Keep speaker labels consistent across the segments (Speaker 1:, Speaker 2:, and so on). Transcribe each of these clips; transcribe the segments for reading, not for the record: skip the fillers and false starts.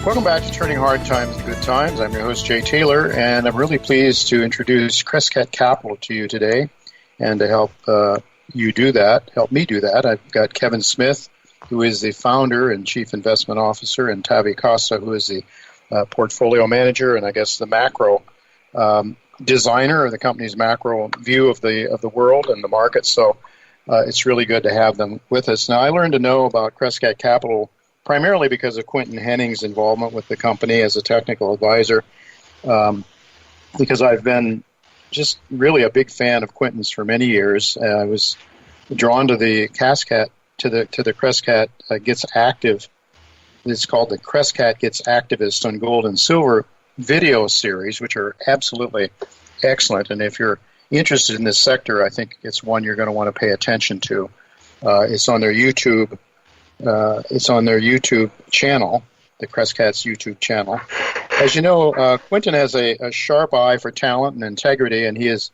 Speaker 1: Welcome back to Turning Hard Times to Good Times. I'm your host, Jay Taylor, and I'm really pleased to introduce Crescat Capital to you today. And to help help me do that, I've got Kevin Smith, who is the founder and chief investment officer, and Tavi Costa, who is the portfolio manager and I guess the macro designer of the company's macro view of the world and the market. So it's really good to have them with us. Now, I learned to know about Crescat Capital primarily because of Quentin Henning's involvement with the company as a technical advisor, because I've been just really a big fan of Quentin's for many years. I was drawn to the Crescat Gets Active. It's called the Crescat Gets Activist on Gold and Silver video series, which are absolutely excellent. And if you're interested in this sector, I think it's one you're going to want to pay attention to. It's on their YouTube. It's on their YouTube channel, the Crescats YouTube channel. As you know, Quentin has a sharp eye for talent and integrity, and he is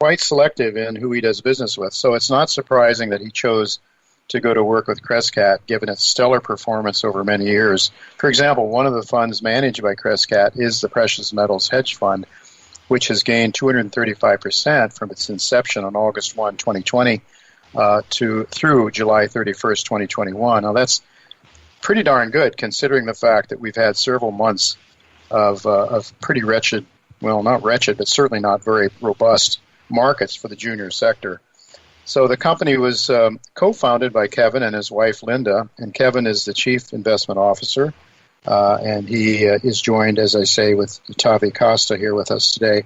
Speaker 1: quite selective in who he does business with. So it's not surprising that he chose to go to work with Crescat, given its stellar performance over many years. For example, one of the funds managed by Crescat is the Precious Metals Hedge Fund, which has gained 235% from its inception on August 1, 2020, through July 31st, 2021. Now, that's pretty darn good, considering the fact that we've had several months of pretty wretched, well, not wretched, but certainly not very robust markets for the junior sector. So the company was co-founded by Kevin and his wife, Linda, and Kevin is the chief investment officer, and he is joined, as I say, with Tavi Costa here with us today,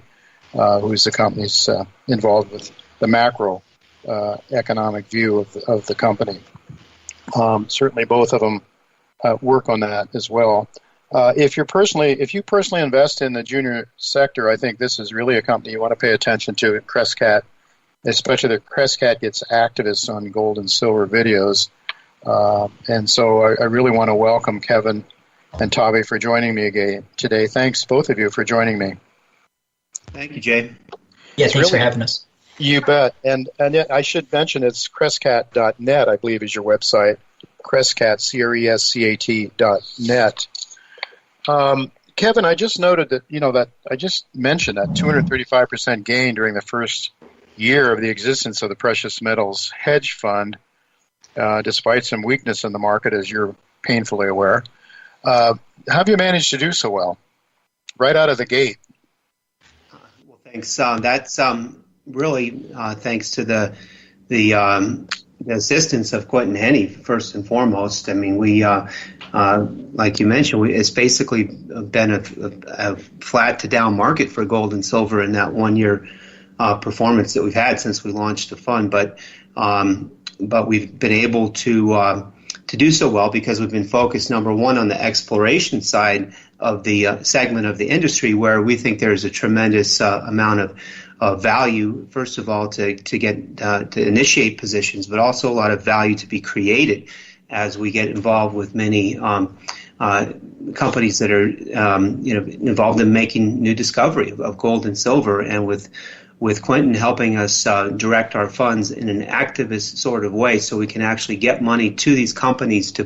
Speaker 1: who is the company's involved with the macro economic view of the company. Certainly both of them work on that as well. If you personally invest in the junior sector, I think this is really a company you want to pay attention to at Crescat, especially the Crescat Gets Activists on Gold and Silver videos. And so I really want to welcome Kevin and Tavi for joining me again today. Thanks, both of you, for joining me.
Speaker 2: Thank you, Jay.
Speaker 3: Yeah, thanks for having us.
Speaker 1: You bet. And yet I should mention it's Crescat.net, I believe, is your website. Crescat, Crescat.net. Kevin, I just noted that, I just mentioned that 235% gain during the first year of the existence of the Precious Metals Hedge Fund, despite some weakness in the market, as you're painfully aware. How have you managed to do so well, right out of the gate?
Speaker 2: Well, thanks. That's really thanks to the assistance of Quentin Henning, first and foremost. I mean, we, like you mentioned, it's basically been a flat to down market for gold and silver in that 1 year performance that we've had since we launched the fund. But we've been able to do so well because we've been focused, number one, on the exploration side of the segment of the industry, where we think there's a tremendous amount of value, first of all, to get to initiate positions, but also a lot of value to be created as we get involved with many companies that are involved in making new discovery of gold and silver, and with Quentin helping us direct our funds in an activist sort of way, so we can actually get money to these companies to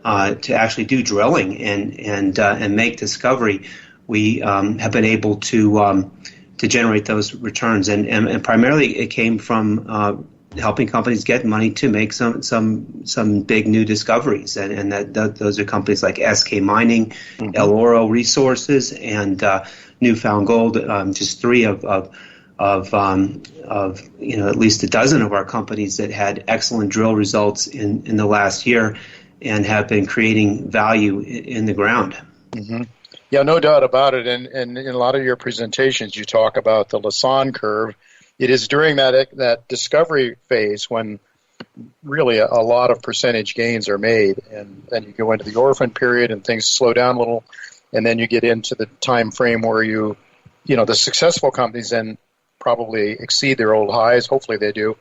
Speaker 2: actually do drilling and make discovery. We have been able to generate those returns, and primarily it came from helping companies get money to make some big new discoveries, and those are companies like SK Mining, El Oro Resources, and Newfound Gold. Just three of at least a dozen of our companies that had excellent drill results in the last year, and have been creating value in the ground.
Speaker 1: Mm-hmm. Yeah, no doubt about it. And in a lot of your presentations, you talk about the Lassonde curve. It is during that discovery phase when really a lot of percentage gains are made, and then you go into the orphan period and things slow down a little, and then you get into the time frame where the successful companies then probably exceed their old highs. Hopefully they do.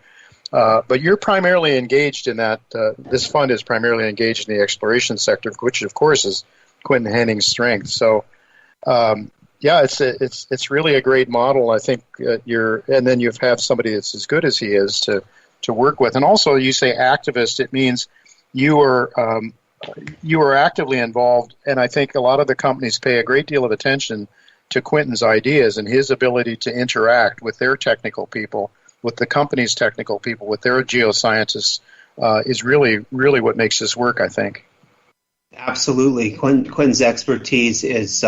Speaker 1: But you're primarily engaged in that. This fund is primarily engaged in the exploration sector, which of course is Quentin Henning's strength. So, it's really a great model. I think and then you have somebody that's as good as he is to work with. And also, you say activist. It means you are you are actively involved, and I think a lot of the companies pay a great deal of attention to Quinton's ideas and his ability to interact with their technical people, with the company's technical people, with their geoscientists, is really, really what makes this work, I think.
Speaker 2: Absolutely, Quinton's expertise is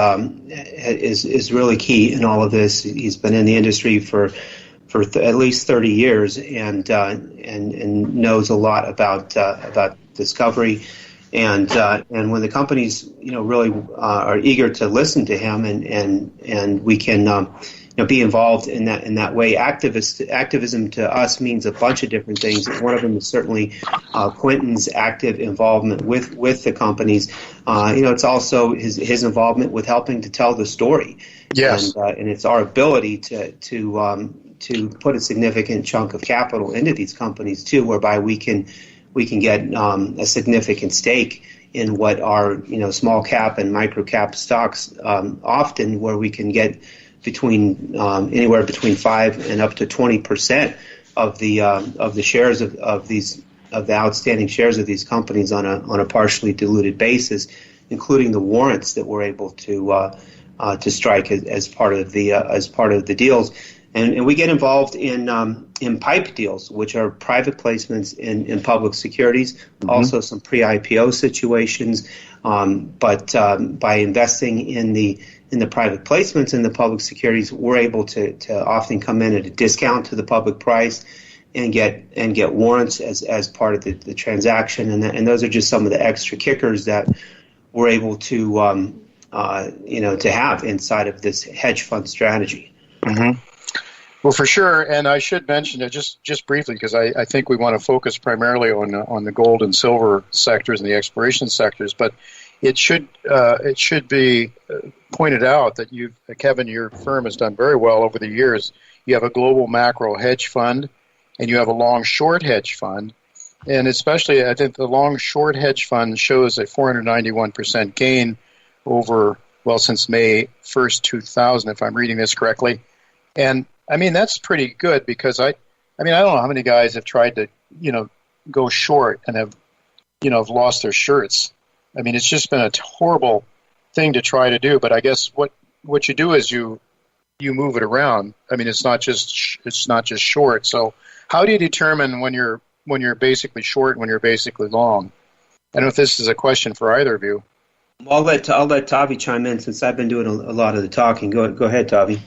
Speaker 2: really key in all of this. He's been in the industry for at least 30 years and knows a lot about discovery. And when the companies really are eager to listen to him and we can be involved in that way. Activism to us means a bunch of different things. One of them is certainly Quinton's active involvement with the companies. It's also his involvement with helping to tell the story.
Speaker 1: Yes,
Speaker 2: and it's our ability to put a significant chunk of capital into these companies too, whereby we can get a significant stake in what are small cap and micro cap stocks, often where we can get anywhere between 5 and up to 20% of the shares of the outstanding shares of these companies on a partially diluted basis, including the warrants that we're able to strike as part of the deals. And we get involved in PIPE deals, which are private placements in public securities, also some pre-IPO situations. But by investing in the private placements in the public securities, we're able to often come in at a discount to the public price and get warrants as part of the transaction. And those are just some of the extra kickers that we're able to to have inside of this hedge fund strategy.
Speaker 1: Mm-hmm. Well, for sure, and I should mention it just briefly because I think we want to focus primarily on the gold and silver sectors and the exploration sectors, but it should be pointed out that Kevin, your firm has done very well over the years. You have a global macro hedge fund, and you have a long short hedge fund, and especially I think the long short hedge fund shows a 491% gain since May 1st, 2000, if I'm reading this correctly, and I mean, that's pretty good because I don't know how many guys have tried to, go short and have lost their shirts. I mean, it's just been a horrible thing to try to do. But I guess what you do is you move it around. I mean, it's not just short. So how do you determine when you're basically short and when you're basically long? I don't know if this is a question for either of you.
Speaker 2: I'll let Tavi chime in since I've been doing a lot of the talking. Go ahead, Tavi.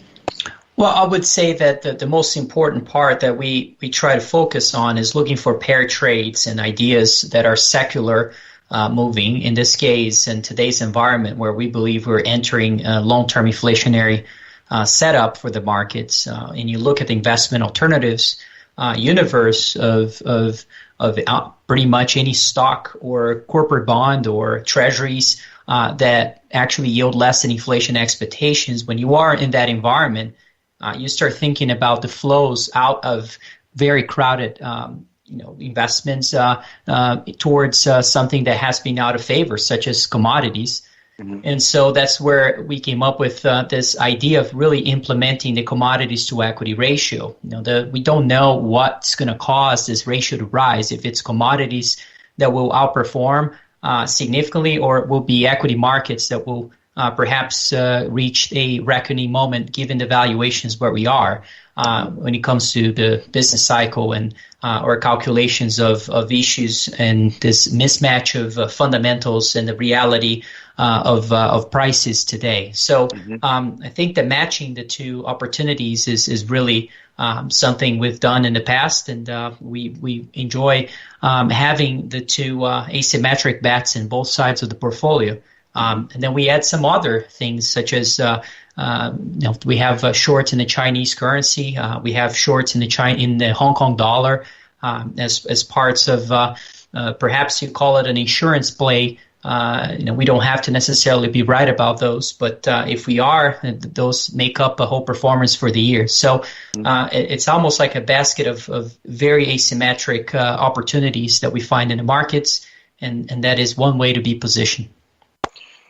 Speaker 3: Well, I would say that the most important part that we try to focus on is looking for pair trades and ideas that are secular moving. In this case, in today's environment where we believe we're entering a long-term inflationary setup for the markets, and you look at the investment alternatives universe of pretty much any stock or corporate bond or treasuries that actually yield less than inflation expectations. When you are in that environment, you start thinking about the flows out of very crowded, investments towards something that has been out of favor, such as commodities. Mm-hmm. And so that's where we came up with this idea of really implementing the commodities to equity ratio. We don't know what's going to cause this ratio to rise, if it's commodities that will outperform significantly, or it will be equity markets that will perhaps reach a reckoning moment given the valuations where we are when it comes to the business cycle and or calculations of issues and this mismatch of fundamentals and the reality of prices today. So I think that matching the two opportunities is really something we've done in the past, and we enjoy having the two asymmetric bets in both sides of the portfolio. And then we add some other things such as we have shorts in the Chinese currency. We have shorts in the Hong Kong dollar as parts of perhaps you call it an insurance play. We don't have to necessarily be right about those, but if we are, those make up a whole performance for the year. So it's almost like a basket of very asymmetric opportunities that we find in the markets, and that is one way to be positioned.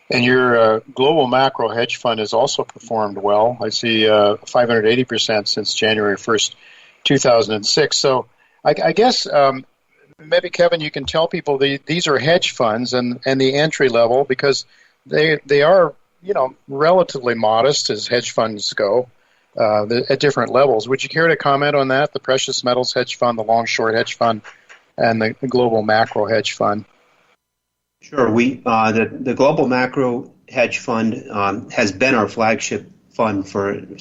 Speaker 1: And your global macro hedge fund has also performed well. I see 580% since January 1st, 2006. So I guess maybe Kevin, you can tell people these are hedge funds and the entry level, because they are, relatively modest as hedge funds go at different levels. Would you care to comment on that? The precious metals hedge fund, the long short hedge fund, and the global macro hedge fund.
Speaker 2: Sure. The global macro hedge fund has been our flagship fund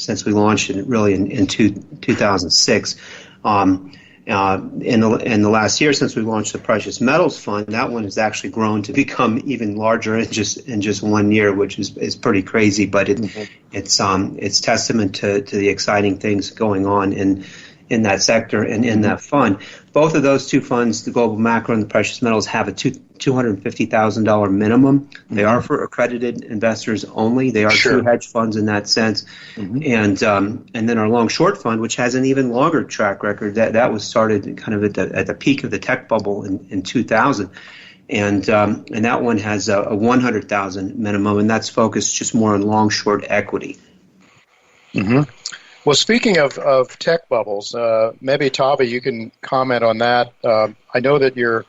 Speaker 2: since we launched it really in 2006. In the last year, since we launched the precious metals fund, that one has actually grown to become even larger in just 1 year, which is pretty crazy. But it's testament to the exciting things going on in that sector and in that fund. Both of those two funds, the global macro and the precious metals, have a $250,000 minimum. They are for accredited investors only. They are true hedge funds in that sense. And then our long short fund, which has an even longer track record, that was started kind of at the peak of the tech bubble in 2000. And that one has a $100,000 minimum, and that's focused just more on long short equity.
Speaker 1: Well, speaking of tech bubbles, maybe Tavi, you can comment on that. I know that your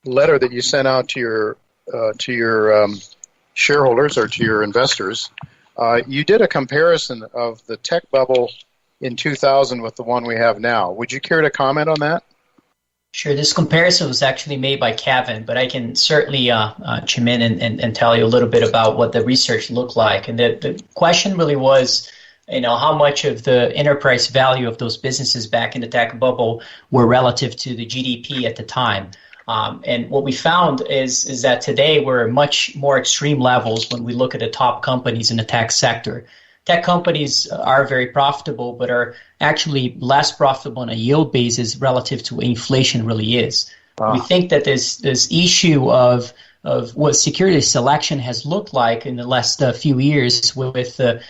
Speaker 1: letter that you sent out to your shareholders or to your investors, you did a comparison of the tech bubble in 2000 with the one we have now. Would you care to comment on that?
Speaker 3: Sure. This comparison was actually made by Kevin, but I can certainly chime in and tell you a little bit about what the research looked like. And the question really was, how much of the enterprise value of those businesses back in the tech bubble were relative to the GDP at the time. And what we found is that today we're at much more extreme levels when we look at the top companies in the tech sector. Tech companies are very profitable, but are actually less profitable on a yield basis relative to what inflation really is. Wow. We think that this issue of what security selection has looked like in the last few years with the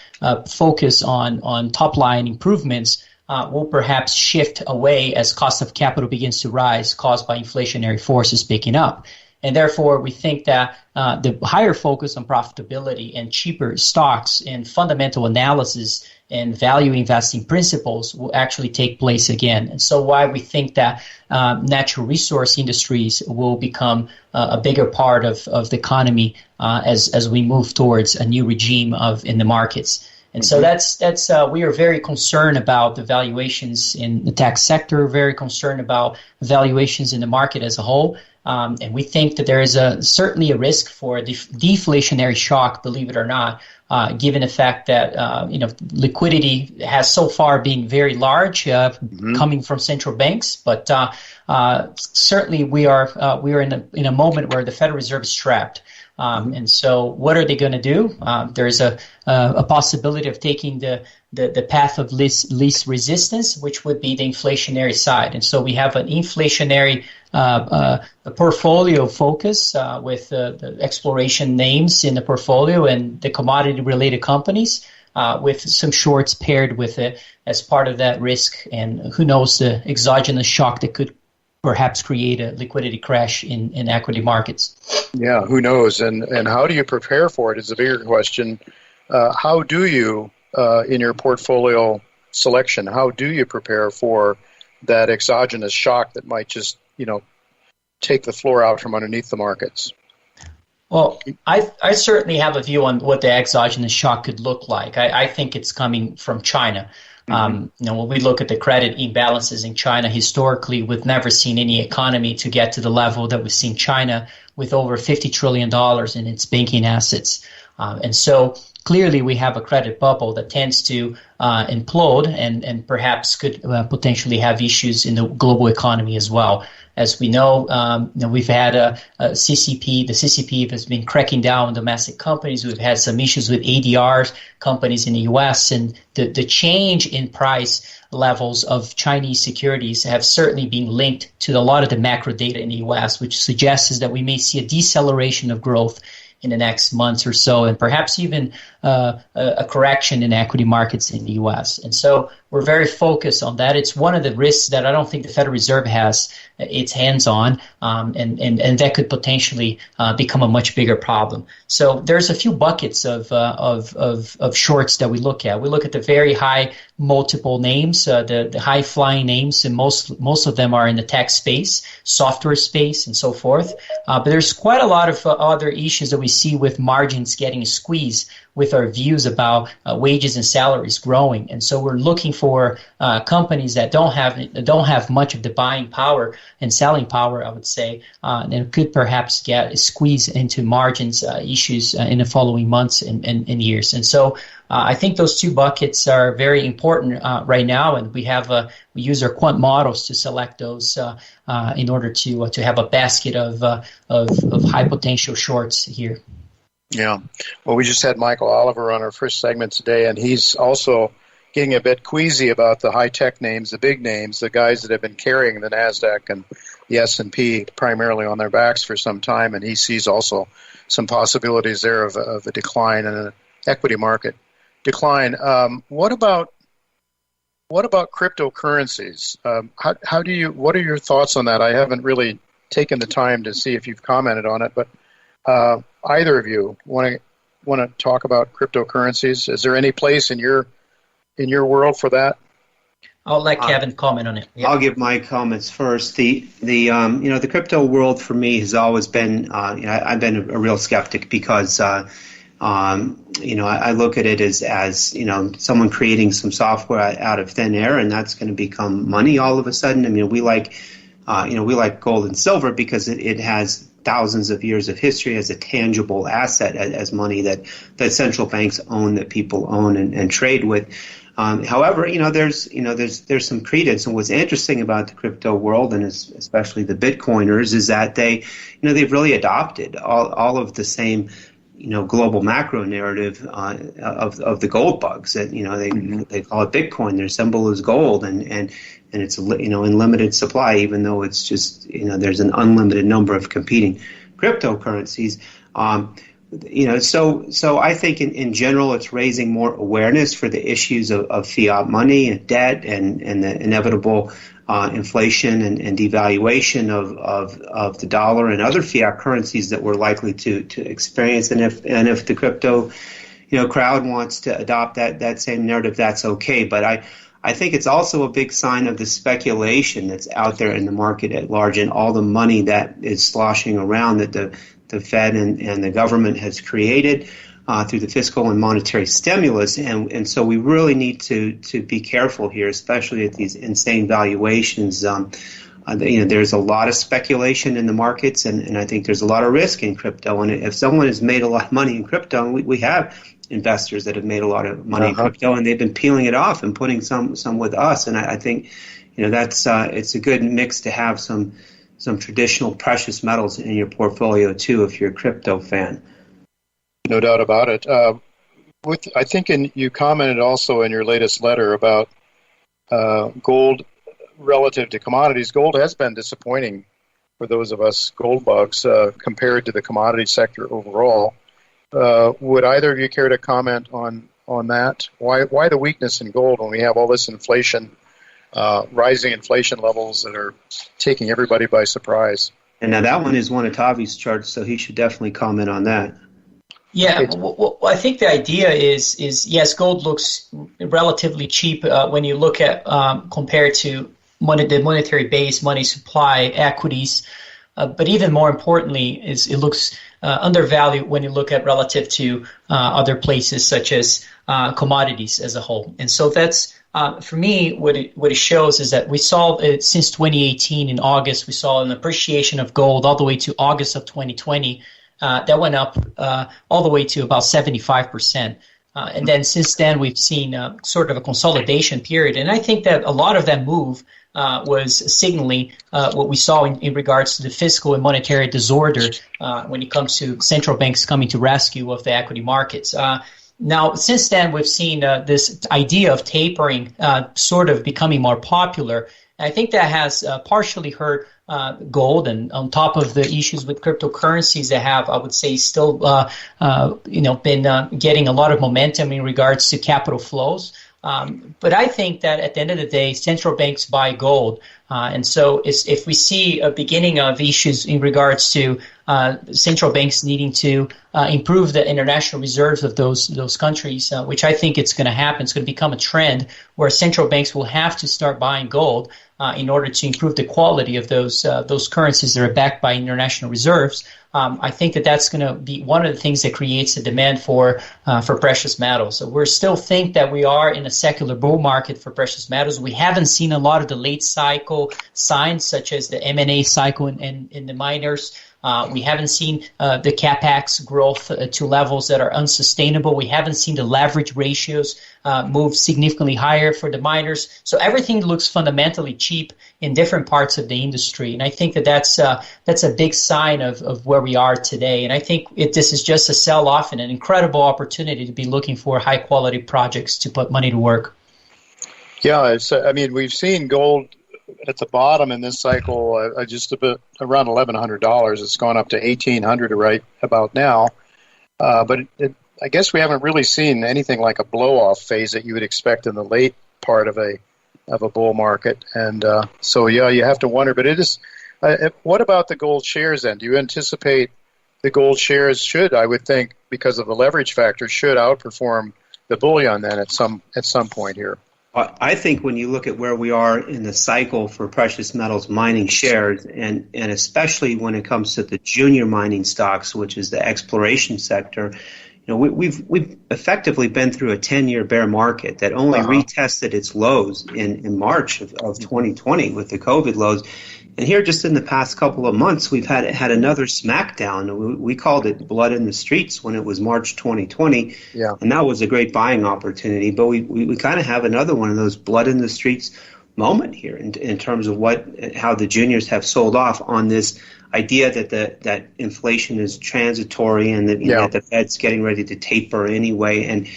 Speaker 3: focus on top-line improvements will perhaps shift away as cost of capital begins to rise, caused by inflationary forces picking up. And therefore, we think that the higher focus on profitability and cheaper stocks and fundamental analysis and value investing principles will actually take place again. And so why we think that natural resource industries will become a bigger part of the economy as we move towards a new regime in the markets. And so that's we are very concerned about the valuations in the tech sector, very concerned about valuations in the market as a whole. And we think that there is certainly a risk for a deflationary shock, believe it or not, given the fact that liquidity has so far been very large, coming from central banks. But certainly we are in a moment where the Federal Reserve is strapped. And so what are they going to do? There's a possibility of taking the path of least resistance, which would be the inflationary side. And so we have an inflationary a portfolio focus with the exploration names in the portfolio and the commodity-related companies with some shorts paired with it as part of that risk. And who knows, the exogenous shock that could perhaps create a liquidity crash in equity markets.
Speaker 1: Yeah, who knows? And how do you prepare for it is a bigger question. How do you, in your portfolio selection, how do you prepare for that exogenous shock that might just, take the floor out from underneath the markets?
Speaker 3: Well, I certainly have a view on what the exogenous shock could look like. I think it's coming from China. When we look at the credit imbalances in China, historically, we've never seen any economy to get to the level that we've seen China with over $50 trillion in its banking assets. And so clearly we have a credit bubble that tends to implode and perhaps could potentially have issues in the global economy as well. As we know, we've had a CCP. The CCP has been cracking down on domestic companies. We've had some issues with ADR companies in the U.S. And the change in price levels of Chinese securities have certainly been linked to a lot of the macro data in the U.S., which suggests that we may see a deceleration of growth in the next months or so, and perhaps even a correction in equity markets in the U.S. And so we're very focused on that. It's one of the risks that I don't think the Federal Reserve has its hands on, and that could potentially become a much bigger problem. So there's a few buckets of shorts that we look at. We look at the very high multiple names, the high flying names, and most of them are in the tech space, software space, and so forth. But there's quite a lot of other issues that we see with margins getting squeezed, with our views about wages and salaries growing, and so we're looking for companies that don't have much of the buying power and selling power, I would say, and could perhaps get squeezed into margins issues in the following months and years. And so I think those two buckets are very important right now, and we use our quant models to select those in order to have a basket of high potential shorts here.
Speaker 1: Yeah. Well, we just had Michael Oliver on our first segment today, and he's also getting a bit queasy about the high-tech names, the big names, the guys that have been carrying the NASDAQ and the S&P primarily on their backs for some time, and he sees also some possibilities there of a decline in an equity market decline. What about cryptocurrencies? What are your thoughts on that? I haven't really taken the time to see if you've commented on it, but either of you want to talk about cryptocurrencies? Is there any place in your world for that?
Speaker 3: I'll let Kevin comment on it. Yeah.
Speaker 2: I'll give my comments first. The crypto world for me has always been I've been a real skeptic because I look at it as someone creating some software out of thin air, and that's going to become money all of a sudden. I mean, we like gold and silver because it has thousands of years of history as a tangible asset, as money that central banks own, that people own and trade with. However, there's some credence, and what's interesting about the crypto world, and especially the Bitcoiners, is that they've really adopted all of the same global macro narrative of the gold bugs. That they call it Bitcoin. Their symbol is gold, and it's in limited supply, even though it's just there's an unlimited number of competing cryptocurrencies. So I think in general it's raising more awareness for the issues of fiat money and debt and the inevitable inflation and devaluation of the dollar and other fiat currencies that we're likely to experience. And if the crypto crowd wants to adopt that same narrative, that's okay. But I think it's also a big sign of the speculation that's out there in the market at large, and all the money that is sloshing around that the Fed and the government has created through the fiscal and monetary stimulus. And so we really need to be careful here, especially at these insane valuations. There's a lot of speculation in the markets, and I think there's a lot of risk in crypto. And if someone has made a lot of money in crypto, and we have investors that have made a lot of money in crypto, and they've been peeling it off and putting some with us. And I think that's it's a good mix to have some traditional precious metals in your portfolio too, if you're a crypto fan.
Speaker 1: No doubt about it. I think you commented also in your latest letter about gold relative to commodities. Gold has been disappointing for those of us gold bugs compared to the commodity sector overall. Would either of you care to comment on that? Why the weakness in gold when we have all this inflation, rising inflation levels that are taking everybody by surprise?
Speaker 2: And now that one is one of Tavi's charts, so he should definitely comment on that.
Speaker 3: Yeah, well, I think the idea is yes, gold looks relatively cheap when you look at compared to the monetary base, money supply, equities. But even more importantly, it looks undervalued when you look at relative to other places such as commodities as a whole. And so that's for me what it shows is that we saw since 2018 in August, we saw an appreciation of gold all the way to August of 2020. That went up all the way to about 75%. And then since then, we've seen sort of a consolidation period. And I think that a lot of that move was signaling what we saw in regards to the fiscal and monetary disorder when it comes to central banks coming to rescue of the equity markets. Now, since then, we've seen this idea of tapering sort of becoming more popular. I think that has partially hurt gold, and on top of the issues with cryptocurrencies that have, I would say, still been getting a lot of momentum in regards to capital flows. But I think that at the end of the day, central banks buy gold. And so if we see a beginning of issues in regards to central banks needing to improve the international reserves of those countries, which I think it's going to happen, it's going to become a trend where central banks will have to start buying gold in order to improve the quality of those currencies that are backed by international reserves. I think that's going to be one of the things that creates a demand for precious metals. So we still think that we are in a secular bull market for precious metals. We haven't seen a lot of the late cycle signs, such as the M&A cycle in the miners. We haven't seen the capex growth to levels that are unsustainable. We haven't seen the leverage ratios move significantly higher for the miners. So everything looks fundamentally cheap in different parts of the industry. And I think that's a big sign of where we are today. And I think this is just a sell-off and an incredible opportunity to be looking for high-quality projects to put money to work.
Speaker 1: Yeah, we've seen gold at the bottom in this cycle, just a bit around $1,100. It's gone up to $1,800 right about now. But I guess we haven't really seen anything like a blow-off phase that you would expect in the late part of a bull market. And so, you have to wonder. But it is. What about the gold shares then? Do you anticipate the gold shares should, I would think, because of the leverage factor, should outperform the bullion then at some point here?
Speaker 2: I think when you look at where we are in the cycle for precious metals mining shares, and especially when it comes to the junior mining stocks, which is the exploration sector, we've effectively been through a 10-year bear market that only retested its lows in March of 2020 with the COVID lows. And here, just in the past couple of months, we've had another smackdown. We called it blood in the streets when it was March 2020, and that was a great buying opportunity. But we kind of have another one of those blood in the streets moment here in terms of how the juniors have sold off on this idea that inflation is transitory and that, that the Fed's getting ready to taper anyway.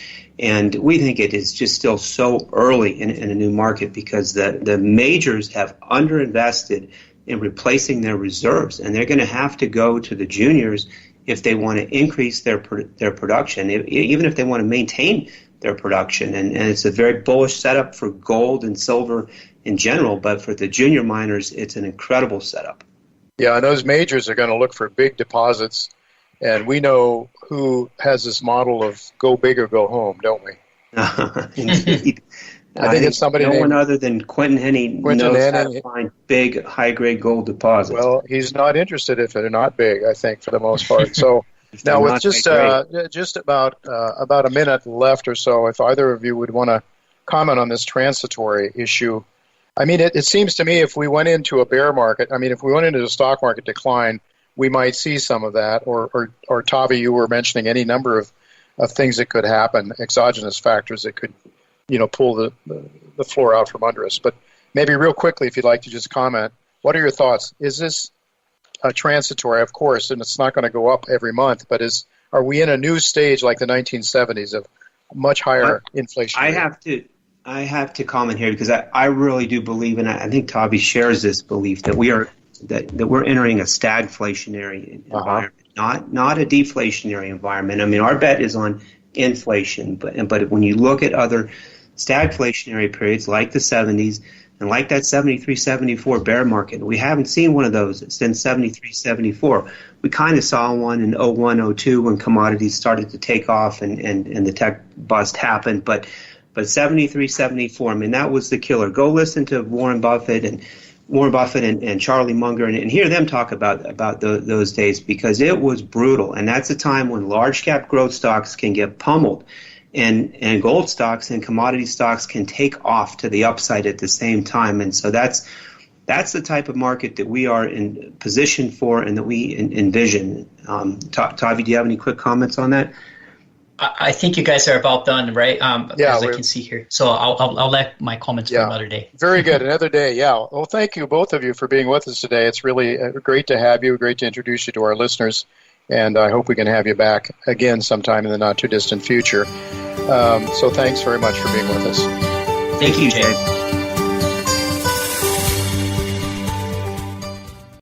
Speaker 2: And we think it is just still so early in a new market because the majors have underinvested in replacing their reserves, and they're going to have to go to the juniors if they want to increase their production, even if they want to maintain their production. And it's a very bullish setup for gold and silver in general, but for the junior miners, it's an incredible setup.
Speaker 1: Yeah, and those majors are going to look for big deposits, and we know who has this model of go big or go home, don't we?
Speaker 2: Indeed.
Speaker 1: I think it's somebody
Speaker 2: no one other than Quentin Henney knows how to find big, high-grade gold deposits.
Speaker 1: Well, he's not interested if they're not big, I think, for the most part. So now with just about a minute left or so, if either of you would want to comment on this transitory issue. I mean, it seems to me if we went into a bear market, if we went into a stock market decline, we might see some of that. Or Tavi, you were mentioning any number of things that could happen, exogenous factors that could pull the floor out from under us. But maybe real quickly, if you'd like to just comment, what are your thoughts? Is this a transitory, of course, and it's not going to go up every month, but are we in a new stage like the 1970s of much higher inflation rate?
Speaker 2: I have to comment here because I really do believe, and I think Tavi shares this belief, that we're entering a stagflationary environment, not a deflationary environment. Our bet is on inflation, but when you look at other stagflationary periods like the 70s and like that 73-74 bear market, we haven't seen one of those since 73-74. We kind of saw one in 01-02 when commodities started to take off and the tech bust happened, but 73-74, that was the killer. Go listen to Warren Buffett and Charlie Munger and hear them talk about those days because it was brutal. And that's a time when large cap growth stocks can get pummeled and gold stocks and commodity stocks can take off to the upside at the same time. And so that's the type of market that we are in position for and that we envision. Tavi, do you have any quick comments on that?
Speaker 3: I think you guys are about done, right? As I can see here. So I'll let my comments for another day.
Speaker 1: Very good. Another day, yeah. Well, thank you, both of you, for being with us today. It's really great to have you, great to introduce you to our listeners, and I hope we can have you back again sometime in the not-too-distant future. So thanks very much for being with us.
Speaker 3: Thank you, Jay.